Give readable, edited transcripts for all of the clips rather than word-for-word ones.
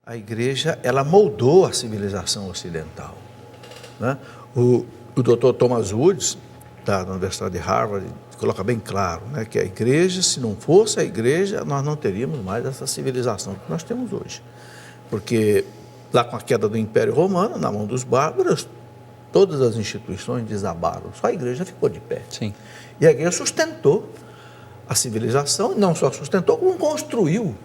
A igreja, ela moldou a civilização ocidental, né? O Dr. Thomas Woods, da Universidade de Harvard, coloca bem claro, né, que a igreja, se não fosse a igreja, nós não teríamos mais essa civilização que nós temos hoje. Porque lá com a queda do Império Romano, na mão dos bárbaros, todas as instituições desabaram, só a igreja ficou de pé. Sim. E a igreja sustentou a civilização, e não só sustentou, como construiu,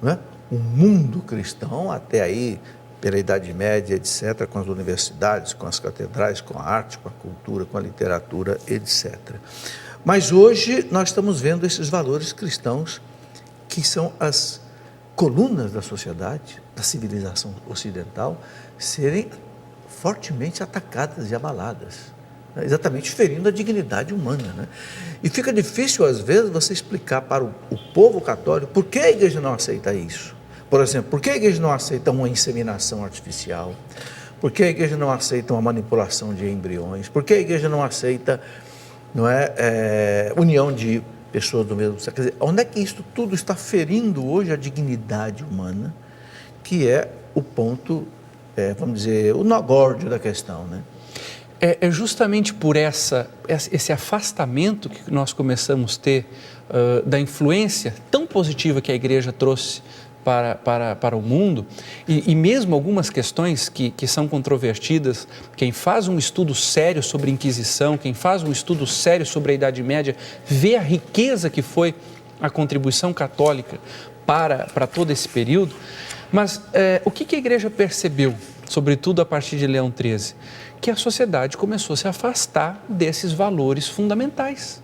né, um mundo cristão até aí, pela Idade Média, etc., com as universidades, com as catedrais, com a arte, com a cultura, com a literatura, etc. Mas hoje nós estamos vendo esses valores cristãos, que são as colunas da sociedade, da civilização ocidental, serem fortemente atacadas e abaladas, né? Exatamente ferindo a dignidade humana, né? E fica difícil, às vezes, você explicar para o povo católico por que a igreja não aceita isso. Por exemplo, por que a igreja não aceita uma inseminação artificial? Por que a igreja não aceita uma manipulação de embriões? Por que a igreja não aceita, união de pessoas do mesmo sexo? Quer dizer, onde é que isso tudo está ferindo hoje a dignidade humana, que é o ponto, vamos dizer, o nó górdio da questão, né? É justamente por esse afastamento que nós começamos a ter da influência tão positiva que a igreja trouxe para o mundo, e mesmo algumas questões que são controvertidas. Quem faz um estudo sério sobre a Inquisição, quem faz um estudo sério sobre a Idade Média, vê a riqueza que foi a contribuição católica para todo esse período. Mas o que a igreja percebeu, sobretudo a partir de Leão XIII? Que a sociedade começou a se afastar desses valores fundamentais,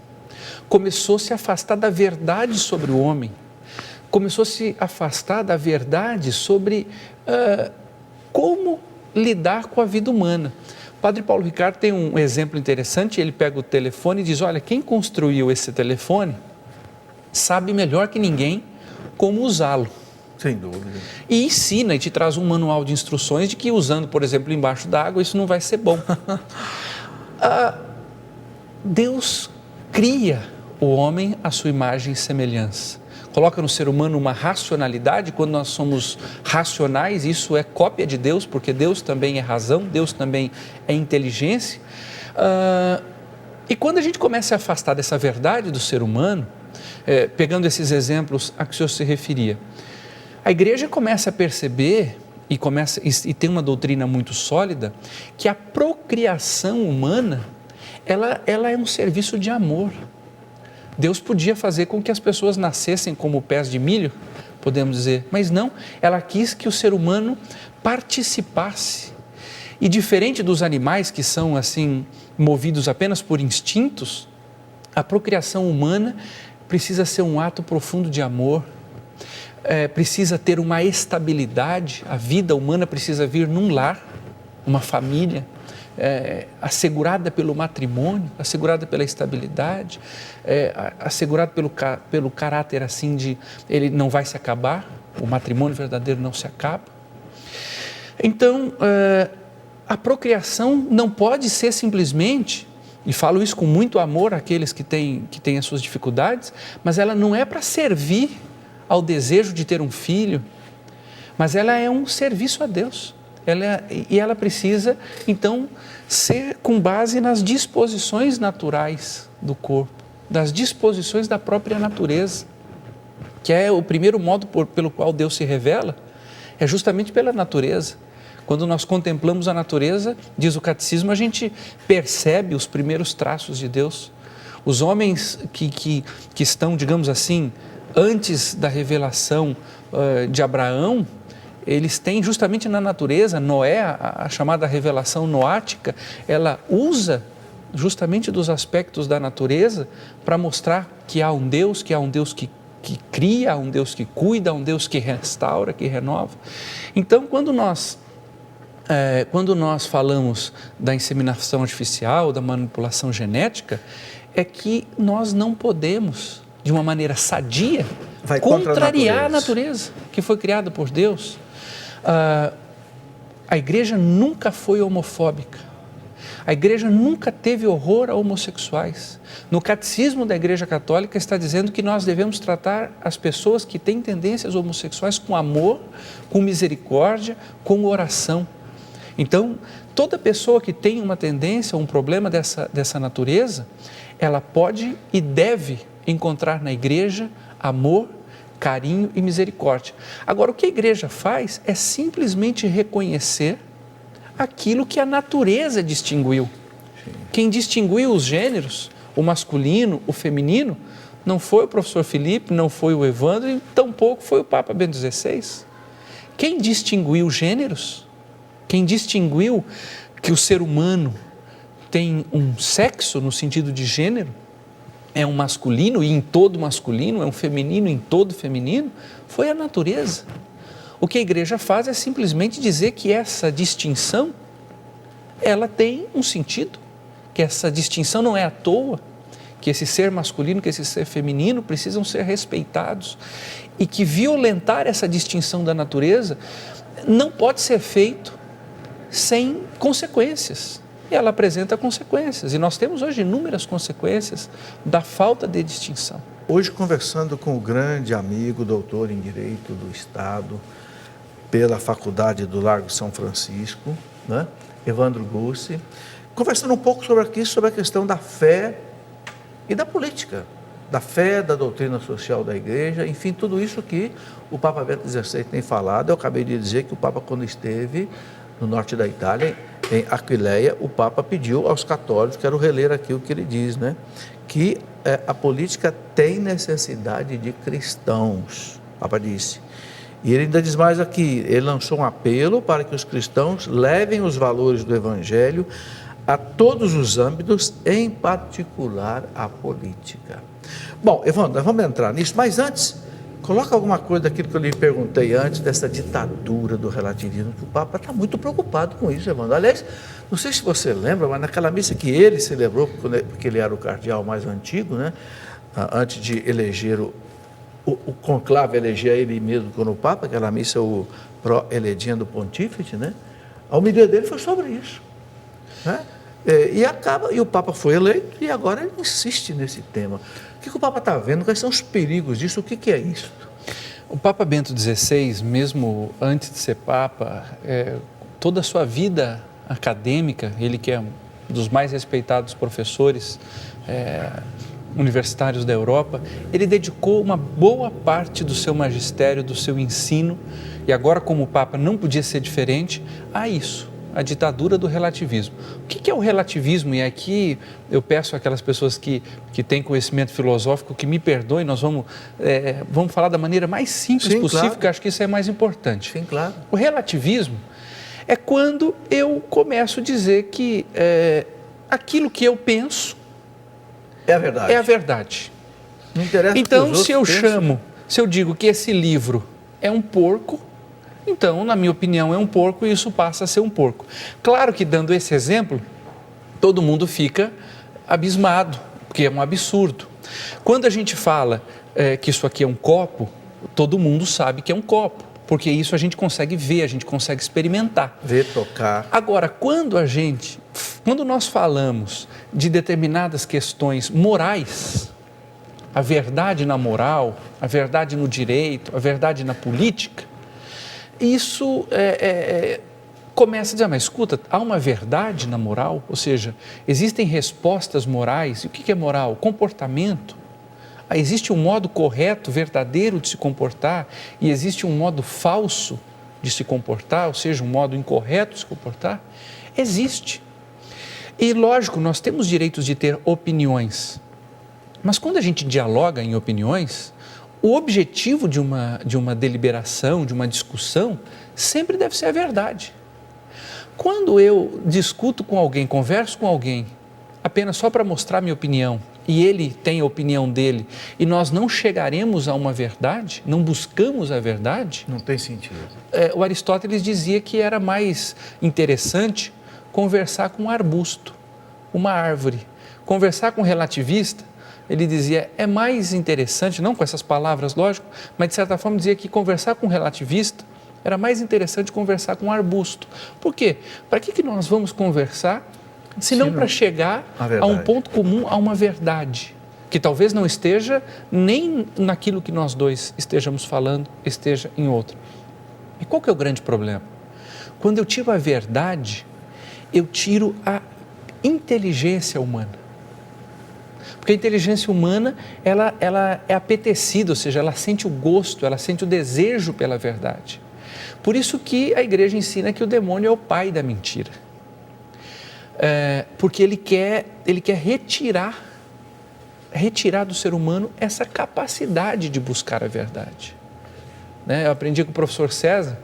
começou a se afastar da verdade sobre o homem, começou a se afastar da verdade sobre como lidar com a vida humana. O Padre Paulo Ricardo tem um exemplo interessante. Ele pega o telefone e diz: olha, quem construiu esse telefone sabe melhor que ninguém como usá-lo. Sem dúvida. E ensina e te traz um manual de instruções de que, usando, por exemplo, embaixo d'água, isso não vai ser bom. Deus cria o homem à sua imagem e semelhança. Coloca no ser humano uma racionalidade. Quando nós somos racionais, isso é cópia de Deus, porque Deus também é razão, Deus também é inteligência. E quando a gente começa a afastar dessa verdade do ser humano, pegando esses exemplos a que o senhor se referia, a igreja começa a perceber e tem uma doutrina muito sólida que a procriação humana, ela é um serviço de amor. Deus podia fazer com que as pessoas nascessem como pés de milho, podemos dizer, mas não, ela quis que o ser humano participasse. E diferente dos animais que são assim movidos apenas por instintos, a procriação humana precisa ser um ato profundo de amor. Precisa ter uma estabilidade. A vida humana precisa vir num lar, uma família, assegurada pelo matrimônio, assegurada pela estabilidade, assegurada pelo caráter assim de ele não vai se acabar, o matrimônio verdadeiro não se acaba. Então, a procriação não pode ser simplesmente, e falo isso com muito amor àqueles que têm as suas dificuldades, mas ela não é para servir ao desejo de ter um filho, mas ela é um serviço a Deus. Ela precisa, então, ser com base nas disposições naturais do corpo, das disposições da própria natureza, que é o primeiro modo pelo qual Deus se revela, é justamente pela natureza. Quando nós contemplamos a natureza, diz o catecismo, a gente percebe os primeiros traços de Deus. Os homens que estão, digamos assim, antes da revelação de Abraão, eles têm justamente na natureza, Noé, a chamada revelação noática, ela usa justamente dos aspectos da natureza para mostrar que há um Deus que cria, há um Deus que cuida, há um Deus que restaura, que renova. Então, quando nós falamos da inseminação artificial, da manipulação genética, é que nós não podemos, de uma maneira sadia, contrariar a natureza que foi criada por Deus. A igreja nunca foi homofóbica. A igreja nunca teve horror a homossexuais. No catecismo da Igreja Católica está dizendo que nós devemos tratar as pessoas que têm tendências homossexuais com amor, com misericórdia, com oração. Então, toda pessoa que tem uma tendência, um problema dessa natureza, ela pode e deve encontrar na igreja amor, carinho e misericórdia. Agora, o que a igreja faz é simplesmente reconhecer aquilo que a natureza distinguiu. Sim. Quem distinguiu os gêneros, o masculino, o feminino, não foi o professor Felipe, não foi o Evandro e tampouco foi o Papa Bento XVI. Quem distinguiu os gêneros, quem distinguiu que o ser humano tem um sexo no sentido de gênero, é um masculino e em todo masculino, é um feminino em todo feminino, foi a natureza. O que a igreja faz é simplesmente dizer que essa distinção, ela tem um sentido, que essa distinção não é à toa, que esse ser masculino, que esse ser feminino precisam ser respeitados e que violentar essa distinção da natureza não pode ser feito sem consequências. E ela apresenta consequências, e nós temos hoje inúmeras consequências da falta de distinção. Hoje, conversando com o grande amigo, doutor em Direito do Estado, pela Faculdade do Largo São Francisco, né? Evandro Gussi, conversando um pouco sobre a questão da fé e da política, da fé, da doutrina social da igreja, enfim, tudo isso que o Papa Bento XVI tem falado. Eu acabei de dizer que o Papa, quando esteve no norte da Itália, em Aquileia, o Papa pediu aos católicos, quero reler aqui o que ele diz, né? Que a política tem necessidade de cristãos, o Papa disse. E ele ainda diz mais aqui, ele lançou um apelo para que os cristãos levem os valores do Evangelho a todos os âmbitos, em particular a política. Bom, Evandro, nós vamos entrar nisso, mas antes, coloca alguma coisa daquilo que eu lhe perguntei antes, dessa ditadura do relativismo, que o Papa está muito preocupado com isso, Evandro. Aliás, não sei se você lembra, mas naquela missa que ele celebrou, porque ele era o cardeal mais antigo, né, antes de eleger o conclave eleger ele mesmo como Papa, aquela missa, o Pro Elegendo Pontífice, né? A homilia dele foi sobre isso, né? E o Papa foi eleito e agora ele insiste nesse tema. O que o Papa está vendo? Quais são os perigos disso? O que é isso? O Papa Bento XVI, mesmo antes de ser Papa, toda a sua vida acadêmica, ele que é um dos mais respeitados professores universitários da Europa, ele dedicou uma boa parte do seu magistério, do seu ensino, e agora como Papa não podia ser diferente, a isso, a ditadura do relativismo. O que é o relativismo? E aqui eu peço àquelas pessoas que têm conhecimento filosófico que me perdoem, nós vamos falar da maneira mais simples possível, claro, que eu acho que isso é mais importante. Sim, claro. O relativismo é quando eu começo a dizer que aquilo que eu penso é a verdade. É a verdade. Não interessa. Então, se eu digo que esse livro é um porco, então, na minha opinião, é um porco e isso passa a ser um porco. Claro que, dando esse exemplo, todo mundo fica abismado, porque é um absurdo. Quando a gente fala que isso aqui é um copo, todo mundo sabe que é um copo, porque isso a gente consegue ver, a gente consegue experimentar. Ver, tocar. Agora, quando nós falamos de determinadas questões morais, a verdade na moral, a verdade no direito, a verdade na política, isso começa a dizer, mas escuta, há uma verdade na moral? Ou seja, existem respostas morais. E o que é moral? Comportamento. Existe um modo correto, verdadeiro de se comportar e existe um modo falso de se comportar, ou seja, um modo incorreto de se comportar? Existe. E, lógico, nós temos direitos de ter opiniões, mas quando a gente dialoga em opiniões, o objetivo de uma deliberação, de uma discussão, sempre deve ser a verdade. Quando eu discuto com alguém, converso com alguém, apenas só para mostrar minha opinião, e ele tem a opinião dele, e nós não chegaremos a uma verdade, não buscamos a verdade... Não tem sentido. O Aristóteles dizia que era mais interessante conversar com um arbusto, uma árvore. Conversar com um relativista, ele dizia, é mais interessante, não com essas palavras, lógico, mas de certa forma dizia que conversar com um relativista era mais interessante conversar com um arbusto. Por quê? Para que nós vamos conversar senão para chegar a um ponto comum, a uma verdade, que talvez não esteja nem naquilo que nós dois estejamos falando, esteja em outro. E qual que é o grande problema? Quando eu tiro a verdade, eu tiro a inteligência humana. Porque a inteligência humana, ela é apetecida, ou seja, ela sente o gosto, ela sente o desejo pela verdade. Por isso que a igreja ensina que o demônio é o pai da mentira. Porque ele quer retirar do ser humano essa capacidade de buscar a verdade. Eu aprendi com o professor César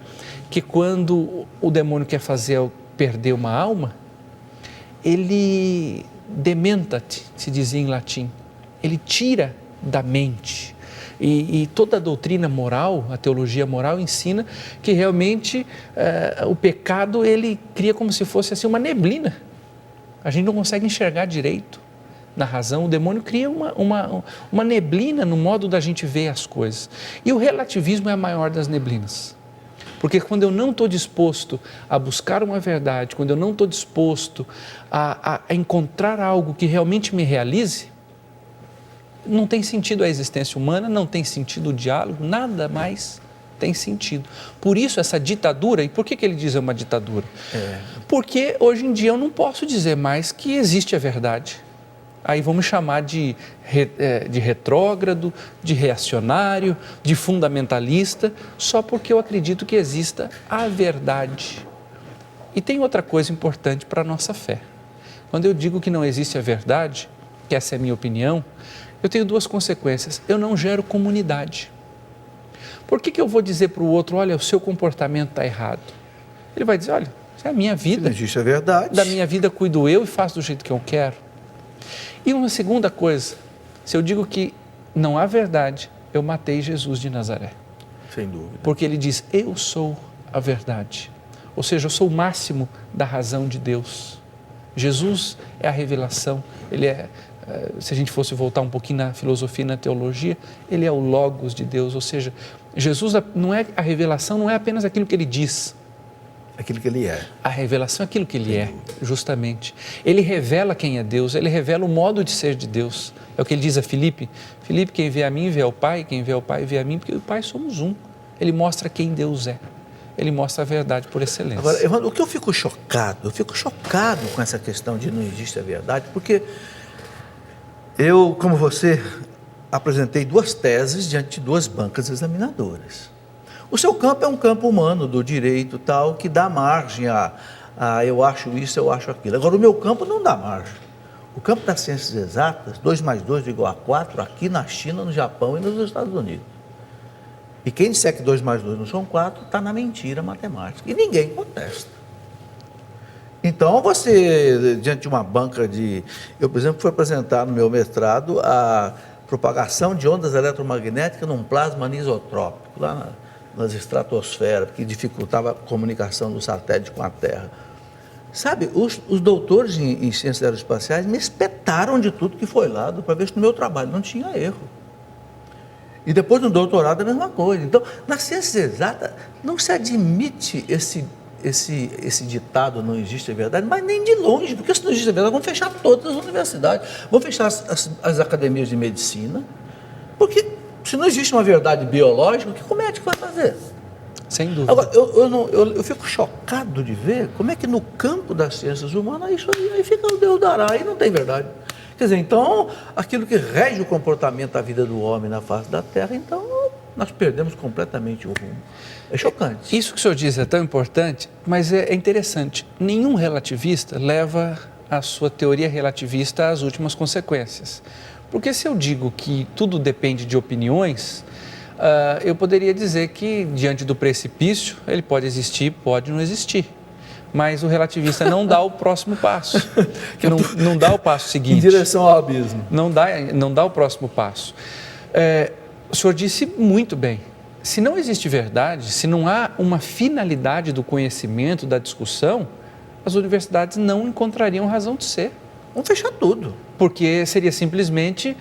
que quando o demônio quer fazer perder uma alma, ele dementa-te, se dizia em latim, ele tira da mente. E toda a doutrina moral, a teologia moral ensina que realmente o pecado ele cria como se fosse assim uma neblina. A gente não consegue enxergar direito na razão, o demônio cria uma neblina no modo da gente ver as coisas. E o relativismo é a maior das neblinas. Porque quando eu não estou disposto a buscar uma verdade, quando eu não estou disposto a encontrar algo que realmente me realize, não tem sentido a existência humana, não tem sentido o diálogo, nada mais tem sentido. Por isso essa ditadura, e por que ele diz uma ditadura? Porque hoje em dia eu não posso dizer mais que existe a verdade. Aí vamos chamar de retrógrado, de reacionário, de fundamentalista, só porque eu acredito que exista a verdade. E tem outra coisa importante para a nossa fé. Quando eu digo que não existe a verdade, que essa é a minha opinião, eu tenho duas consequências. Eu não gero comunidade. Por que eu vou dizer para o outro, olha, o seu comportamento está errado? Ele vai dizer, olha, isso é a minha vida. Não existe a verdade. Da minha vida cuido eu e faço do jeito que eu quero. E uma segunda coisa, se eu digo que não há verdade, eu matei Jesus de Nazaré. Sem dúvida. Porque ele diz, eu sou a verdade. Ou seja, eu sou o máximo da razão de Deus. Jesus é a revelação, ele se a gente fosse voltar um pouquinho na filosofia e na teologia, ele é o Logos de Deus, ou seja, Jesus não é a revelação, não é apenas aquilo que ele diz. Aquilo que ele é. A revelação é aquilo que ele é, justamente. Ele revela quem é Deus, ele revela o modo de ser de Deus. É o que ele diz a Filipe. Filipe, quem vê a mim, vê ao Pai, quem vê ao Pai, vê a mim, porque o Pai somos um. Ele mostra quem Deus é. Ele mostra a verdade por excelência. Agora, Evandro, o que eu fico chocado com essa questão de não existe a verdade, porque eu, como você, apresentei duas teses diante de duas bancas examinadoras. O seu campo é um campo humano, do direito tal, que dá margem a eu acho isso, eu acho aquilo. Agora, o meu campo não dá margem. O campo das ciências exatas, 2 mais 2 é igual a 4, aqui na China, no Japão e nos Estados Unidos. E quem disser que 2 mais 2 não são 4, está na mentira matemática. E ninguém contesta. Então, você, diante de uma banca de... Eu, por exemplo, fui apresentar no meu mestrado a propagação de ondas eletromagnéticas num plasma anisotrópico, lá nas estratosferas, que dificultava a comunicação do satélite com a Terra. Sabe, os doutores em ciências aeroespaciais me espetaram de tudo que foi lá, para ver se no meu trabalho não tinha erro. E depois no doutorado a mesma coisa. Então, nas ciências exatas, não se admite esse ditado, não existe a verdade, mas nem de longe, porque se não existe a verdade, vão fechar todas as universidades, vão fechar as academias de medicina, porque se não existe uma verdade biológica, o que o médico vai fazer? Sem dúvida. Agora, eu fico chocado de ver como é que no campo das ciências humanas, isso aí fica o Deus dará, aí não tem verdade. Quer dizer, então, aquilo que rege o comportamento da vida do homem na face da Terra, então, nós perdemos completamente o rumo. É chocante. Isso que o senhor diz é tão importante, mas é interessante. Nenhum relativista leva a sua teoria relativista às últimas consequências. Porque se eu digo que tudo depende de opiniões, eu poderia dizer que, diante do precipício, ele pode existir, pode não existir. Mas o relativista não dá o próximo passo, não dá o passo seguinte. Em direção ao abismo. Não dá o próximo passo. O senhor disse muito bem, se não existe verdade, se não há uma finalidade do conhecimento, da discussão, as universidades não encontrariam razão de ser. Vão fechar tudo. Porque seria simplesmente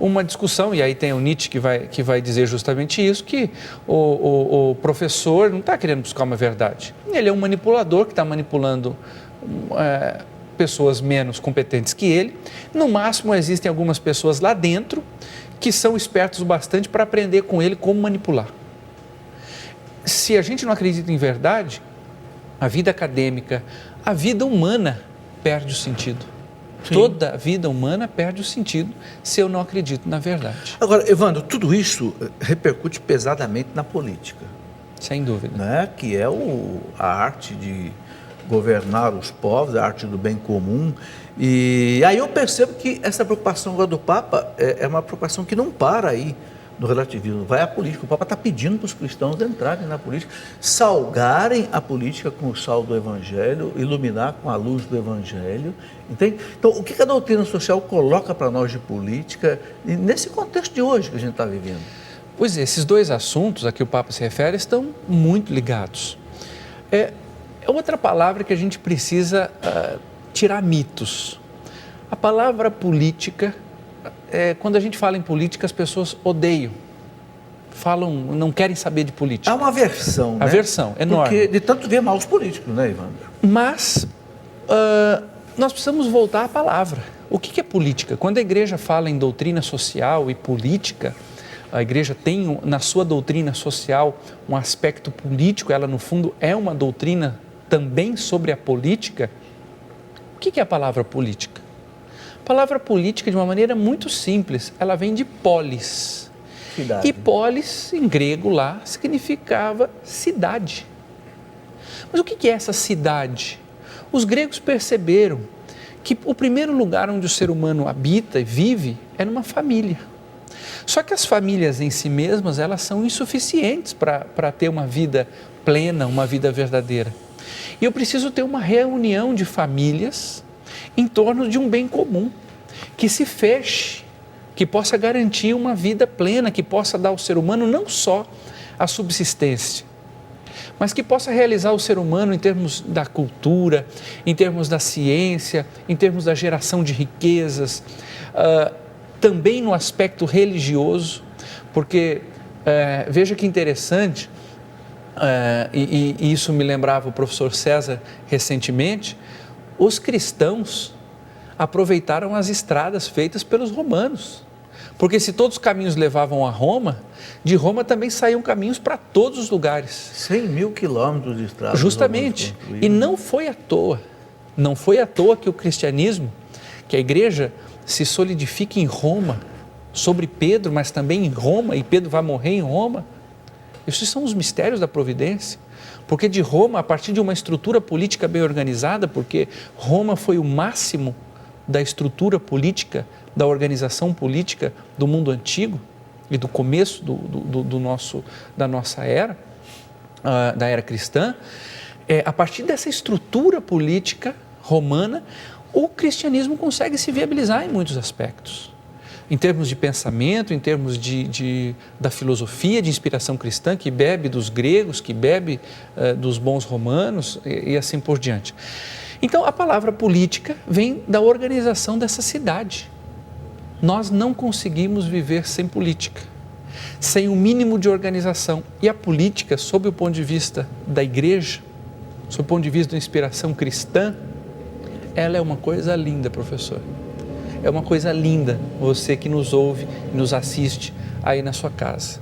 uma discussão, e aí tem o Nietzsche que vai dizer justamente isso, que o professor não está querendo buscar uma verdade. Ele é um manipulador que está manipulando pessoas menos competentes que ele. No máximo, existem algumas pessoas lá dentro que são espertos o bastante para aprender com ele como manipular. Se a gente não acredita em verdade, a vida acadêmica, a vida humana perde o sentido. Sim. Toda a vida humana perde o sentido se eu não acredito na verdade. Agora, Evandro, tudo isso repercute pesadamente na política. Sem dúvida. Né? Que é a arte de governar os povos, a arte do bem comum. E aí eu percebo que essa preocupação agora do Papa é uma preocupação que não para aí no relativismo, vai à política. O Papa está pedindo para os cristãos entrarem na política, salgarem a política com o sal do Evangelho, iluminar com a luz do Evangelho, entende? Então, o que a doutrina social coloca para nós de política, nesse contexto de hoje que a gente está vivendo? Pois é, esses dois assuntos a que o Papa se refere estão muito ligados. É outra palavra que a gente precisa tirar mitos. A palavra política, quando a gente fala em política, as pessoas odeiam, não querem saber de política. Há uma aversão, né? Aversão enorme. Porque de tanto ver mal os políticos, né, Evandro? Mas nós precisamos voltar à palavra. O que é política? Quando a igreja fala em doutrina social e política, a igreja tem na sua doutrina social um aspecto político, ela no fundo é uma doutrina também sobre a política. O que é a palavra política? A palavra política, de uma maneira muito simples, ela vem de polis. Cidade. E polis, em grego lá, significava cidade. Mas o que é essa cidade? Os gregos perceberam que o primeiro lugar onde o ser humano habita e vive é numa família. Só que as famílias em si mesmas, elas são insuficientes para ter uma vida plena, uma vida verdadeira. E eu preciso ter uma reunião de famílias em torno de um bem comum, que se feche, que possa garantir uma vida plena, que possa dar ao ser humano não só a subsistência, mas que possa realizar o ser humano em termos da cultura, em termos da ciência, em termos da geração de riquezas, também no aspecto religioso, porque veja que interessante, e isso me lembrava o professor César recentemente, os cristãos aproveitaram as estradas feitas pelos romanos, porque se todos os caminhos levavam a Roma, de Roma também saíam caminhos para todos os lugares. 100 mil quilômetros de estrada. Justamente, e não foi à toa que o cristianismo, que a igreja se solidifique em Roma, sobre Pedro, mas também em Roma, e Pedro vai morrer em Roma. Esses são os mistérios da providência, porque de Roma, a partir de uma estrutura política bem organizada, porque Roma foi o máximo da estrutura política, da organização política do mundo antigo e do começo da nossa era, da era cristã, a partir dessa estrutura política romana, o cristianismo consegue se viabilizar em muitos aspectos. Em termos de pensamento, em termos da filosofia de inspiração cristã, que bebe dos gregos, que bebe dos bons romanos e assim por diante. Então, a palavra política vem da organização dessa cidade. Nós não conseguimos viver sem política, sem um mínimo de organização. E a política, sob o ponto de vista da igreja, sob o ponto de vista da inspiração cristã, ela é uma coisa linda, professor. É uma coisa linda, você que nos ouve e nos assiste aí na sua casa.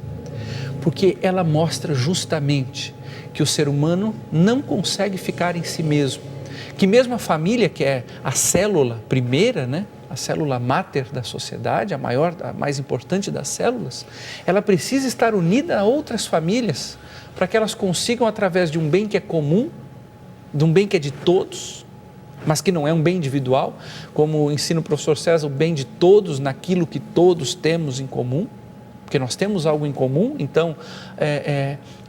Porque ela mostra justamente que o ser humano não consegue ficar em si mesmo. Que mesmo a família, que é a célula primeira, né? A célula máter da sociedade, a mais importante das células, ela precisa estar unida a outras famílias para que elas consigam, através de um bem que é comum, de um bem que é de todos, mas que não é um bem individual, como ensina o professor César, o bem de todos naquilo que todos temos em comum, porque nós temos algo em comum, então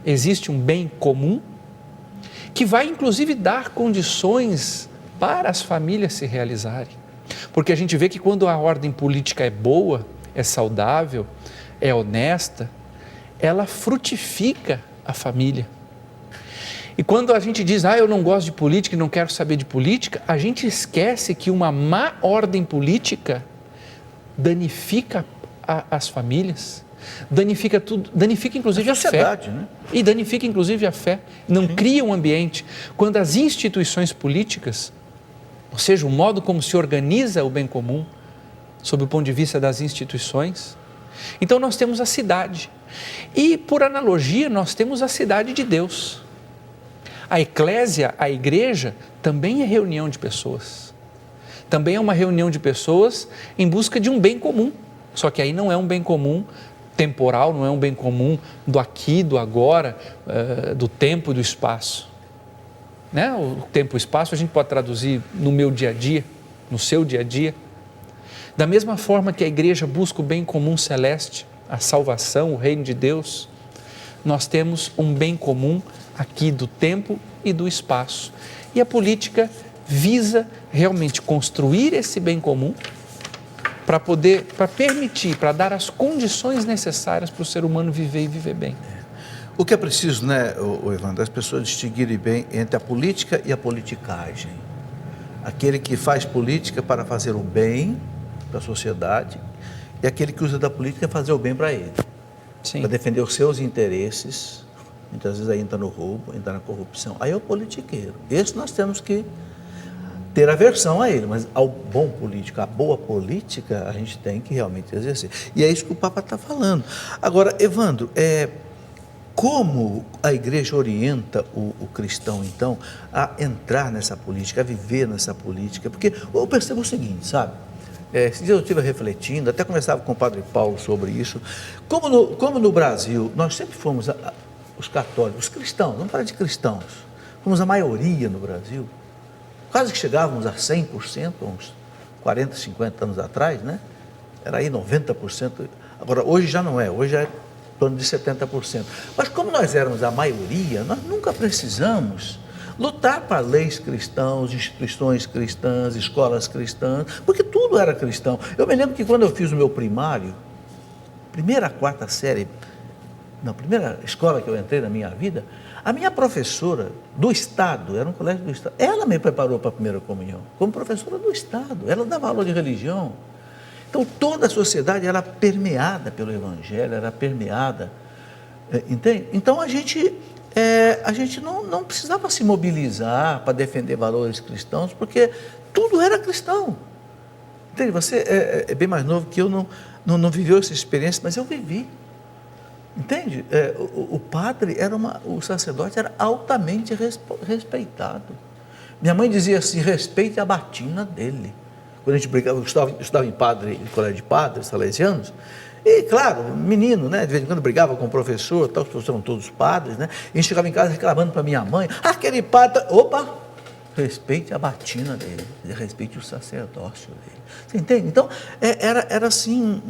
existe um bem comum, que vai inclusive dar condições para as famílias se realizarem. Porque a gente vê que quando a ordem política é boa, é saudável, é honesta, ela frutifica a família. E quando a gente diz, eu não gosto de política e não quero saber de política, a gente esquece que uma má ordem política danifica as famílias, danifica tudo, danifica inclusive a fé. Né? E danifica inclusive a fé, não cria um ambiente. Quando as instituições políticas ou seja, o modo como se organiza o bem comum, sob o ponto de vista das instituições. Então nós temos a cidade e, por analogia, nós temos a cidade de Deus. A eclésia, a igreja, também é reunião de pessoas. Também é uma reunião de pessoas em busca de um bem comum. Só que aí não é um bem comum temporal, não é um bem comum do aqui, do agora, do tempo e do espaço. Né? O tempo e o espaço a gente pode traduzir no meu dia a dia, no seu dia a dia. Da mesma forma que a igreja busca o bem comum celeste, a salvação, o reino de Deus, nós temos um bem comum aqui do tempo e do espaço. E a política visa realmente construir esse bem comum para permitir, para dar as condições necessárias para o ser humano viver e viver bem. O que é preciso, né, Evandro, as pessoas distinguirem bem entre a política e a politicagem. Aquele que faz política para fazer o bem para a sociedade e aquele que usa da política para fazer o bem para ele. Para defender os seus interesses, muitas vezes aí entra no roubo, entra na corrupção. Aí é o politiqueiro. Esse nós temos que ter aversão a ele, mas ao bom político, à boa política, a gente tem que realmente exercer. E é isso que o Papa está falando. Agora, Evandro, como a igreja orienta o cristão, então, a entrar nessa política, a viver nessa política? Porque eu percebo o seguinte, sabe? Esse dia eu estive refletindo, até conversava com o Padre Paulo sobre isso. Como no Brasil, nós sempre fomos, os católicos, os cristãos, vamos falar de cristãos, fomos a maioria no Brasil, quase que chegávamos a 100%, uns 40, 50 anos atrás, né? Era aí 90%, agora hoje já não é, hoje é em torno de 70%. Mas como nós éramos a maioria, nós nunca precisamos lutar para leis cristãs, instituições cristãs, escolas cristãs, porque tudo era cristão. Eu me lembro que quando eu fiz o meu primário, primeira a quarta série, na primeira escola que eu entrei na minha vida, a minha professora do Estado, era um colégio do Estado, ela me preparou para a primeira comunhão, como professora do Estado, ela dava aula de religião. Então toda a sociedade era permeada pelo Evangelho, era permeada, entende? Então a gente não precisava se mobilizar para defender valores cristãos, porque tudo era cristão. Entende? Você é bem mais novo que eu, não viveu essa experiência, mas eu vivi. Entende? O padre o sacerdote era altamente respeitado. Minha mãe dizia assim, respeite a batina dele. Quando a gente brigava, eu estudava em colégio de padres salesianos, e claro, menino, né, de vez em quando brigava com o professor, tal, os professores eram todos padres, né, e a gente chegava em casa reclamando para minha mãe, aquele padre, opa, respeite a batina dele, respeite o sacerdócio dele. Você entende? Então, era assim,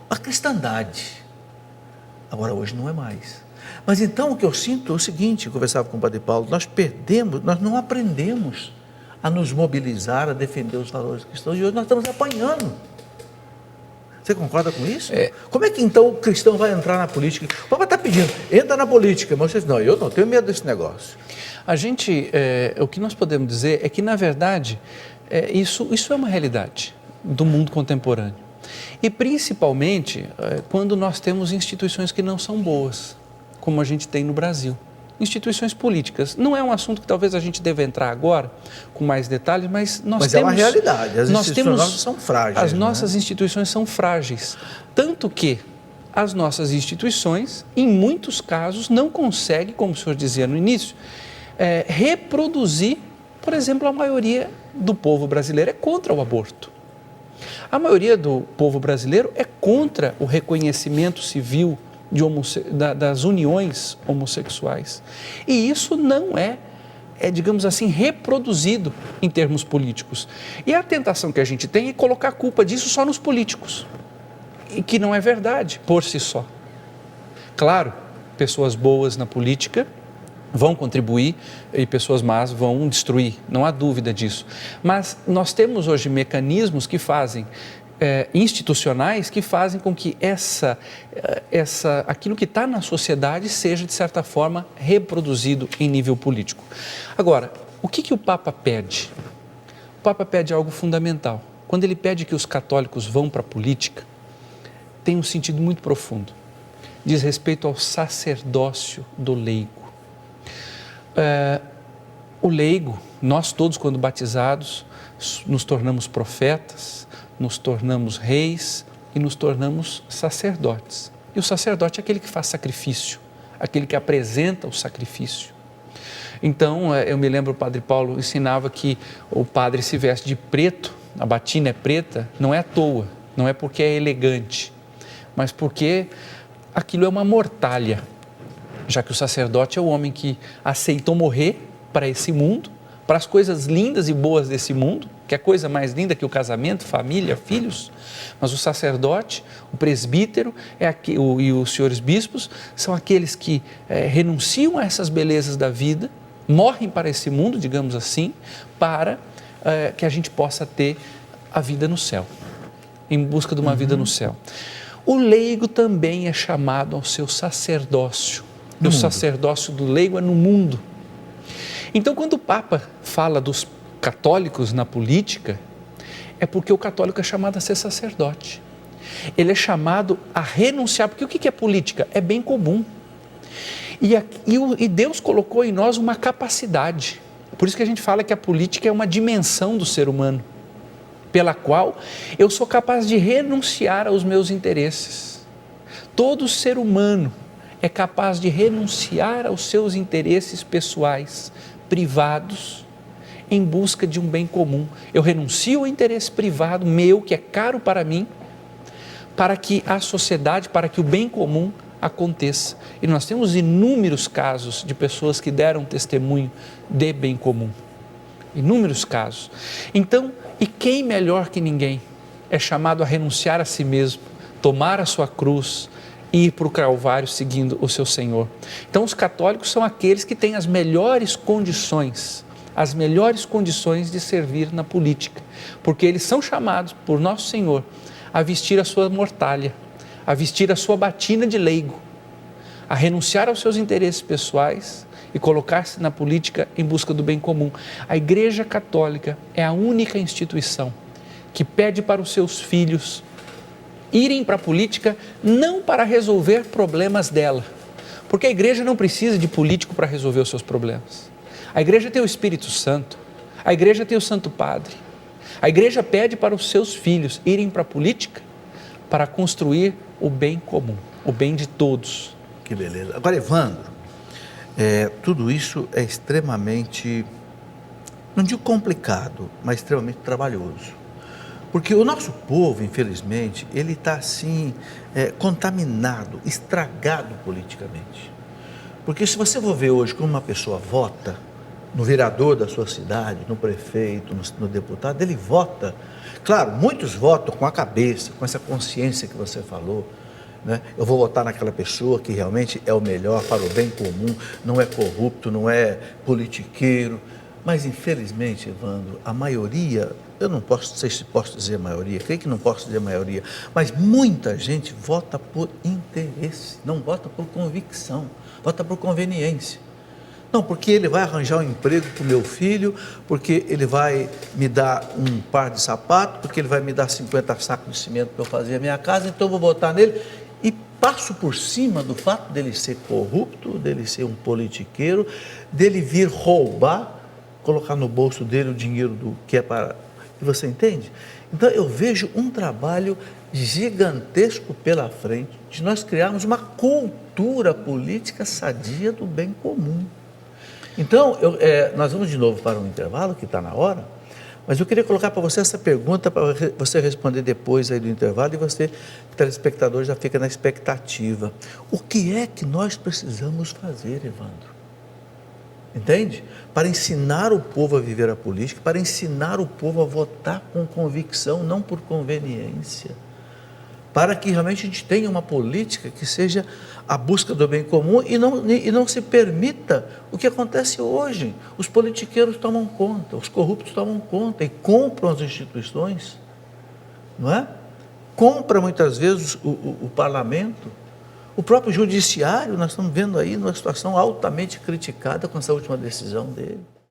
a cristandade. Agora, hoje não é mais. Mas então, o que eu sinto é o seguinte, eu conversava com o Padre Paulo, nós não aprendemos a nos mobilizar, a defender os valores cristãos, e hoje nós estamos apanhando. Você concorda com isso? Como é que então o cristão vai entrar na política? O Papa está pedindo, entra na política, mas você diz, não, eu não tenho medo desse negócio. O que nós podemos dizer é que, na verdade, isso é uma realidade do mundo contemporâneo. E principalmente quando nós temos instituições que não são boas, como a gente tem no Brasil. Instituições políticas. Não é um assunto que talvez a gente deva entrar agora com mais detalhes, mas nós temos... Mas é uma realidade, as instituições são frágeis. As nossas instituições são frágeis, tanto que as nossas instituições, em muitos casos, não conseguem, como o senhor dizia no início, reproduzir, por exemplo, a maioria do povo brasileiro é contra o aborto. A maioria do povo brasileiro é contra o reconhecimento civil das uniões homossexuais. E isso não digamos assim, reproduzido em termos políticos. E a tentação que a gente tem é colocar a culpa disso só nos políticos, e que não é verdade por si só. Claro, pessoas boas na política vão contribuir e pessoas más vão destruir, não há dúvida disso. Mas nós temos hoje mecanismos que fazem, institucionais, que fazem com que aquilo que está na sociedade seja, de certa forma, reproduzido em nível político. Agora, o que o Papa pede? O Papa pede algo fundamental. Quando ele pede que os católicos vão para a política, tem um sentido muito profundo. Diz respeito ao sacerdócio do leigo. O leigo, Nós todos, quando batizados, nos tornamos profetas, nos tornamos reis e nos tornamos sacerdotes. E o sacerdote é aquele que faz sacrifício, aquele que apresenta o sacrifício. Então, eu me lembro, o Padre Paulo ensinava que o padre se veste de preto, a batina é preta, não é à toa, não é porque é elegante, mas porque aquilo é uma mortalha, já que o sacerdote é o homem que aceitou morrer para esse mundo, para as coisas lindas e boas desse mundo, que é coisa mais linda que o casamento, família, filhos, mas o sacerdote, o presbítero e os senhores bispos são aqueles que renunciam a essas belezas da vida, morrem para esse mundo, digamos assim, para que a gente possa ter a vida no céu, em busca de uma vida no céu. O leigo também é chamado ao seu sacerdócio, e o sacerdócio do leigo é no mundo. Então, quando o Papa fala dos católicos na política, é porque o católico é chamado a ser sacerdote. Ele é chamado a renunciar, porque o que é política? É bem comum. E Deus colocou em nós uma capacidade. Por isso que a gente fala que a política é uma dimensão do ser humano, pela qual eu sou capaz de renunciar aos meus interesses. Todo ser humano é capaz de renunciar aos seus interesses pessoais, privados, em busca de um bem comum. Eu renuncio ao interesse privado meu, que é caro para mim, para que a sociedade, para que o bem comum aconteça. E nós temos inúmeros casos de pessoas que deram testemunho de bem comum. Inúmeros casos. Então, e quem melhor que ninguém é chamado a renunciar a si mesmo, tomar a sua cruz e ir para o Calvário seguindo o seu Senhor. Então, os católicos são aqueles que têm as melhores condições de servir na política, porque eles são chamados por Nosso Senhor a vestir a sua mortalha, a vestir a sua batina de leigo, a renunciar aos seus interesses pessoais e colocar-se na política em busca do bem comum. A Igreja Católica é a única instituição que pede para os seus filhos irem para a política não para resolver problemas dela, porque a igreja não precisa de político para resolver os seus problemas. A igreja tem o Espírito Santo, a igreja tem o Santo Padre. A igreja pede para os seus filhos irem para a política para construir o bem comum, o bem de todos. Que beleza. Agora, Evandro, tudo isso é extremamente, não digo complicado, mas extremamente trabalhoso. Porque o nosso povo, infelizmente, ele está assim, contaminado, estragado politicamente. Porque se você for ver hoje como uma pessoa vota, no vereador da sua cidade, no prefeito, no deputado, ele vota. Claro, muitos votam com a cabeça, com essa consciência que você falou, né? Eu vou votar naquela pessoa que realmente é o melhor para o bem comum, não é corrupto, não é politiqueiro. Mas, infelizmente, Evandro, a maioria, eu não sei se posso dizer maioria, creio que não posso dizer maioria, mas muita gente vota por interesse, não vota por convicção, vota por conveniência. Não, porque ele vai arranjar um emprego para o meu filho, porque ele vai me dar um par de sapatos, porque ele vai me dar 50 sacos de cimento para eu fazer a minha casa, então eu vou votar nele e passo por cima do fato dele ser corrupto, dele ser um politiqueiro, dele vir roubar, colocar no bolso dele o dinheiro do que é para... Você entende? Então eu vejo um trabalho gigantesco pela frente de nós criarmos uma cultura política sadia do bem comum. Então, nós vamos de novo para um intervalo, que está na hora, mas eu queria colocar para você essa pergunta, para você responder depois aí do intervalo, e você, telespectador, já fica na expectativa. O que é que nós precisamos fazer, Evandro? Entende? Para ensinar o povo a viver a política, para ensinar o povo a votar com convicção, não por conveniência. Para que realmente a gente tenha uma política que seja a busca do bem comum e não se permita o que acontece hoje. Os politiqueiros tomam conta, os corruptos tomam conta e compram as instituições, não é? Compra muitas vezes o parlamento, o próprio judiciário. Nós estamos vendo aí uma situação altamente criticada com essa última decisão dele.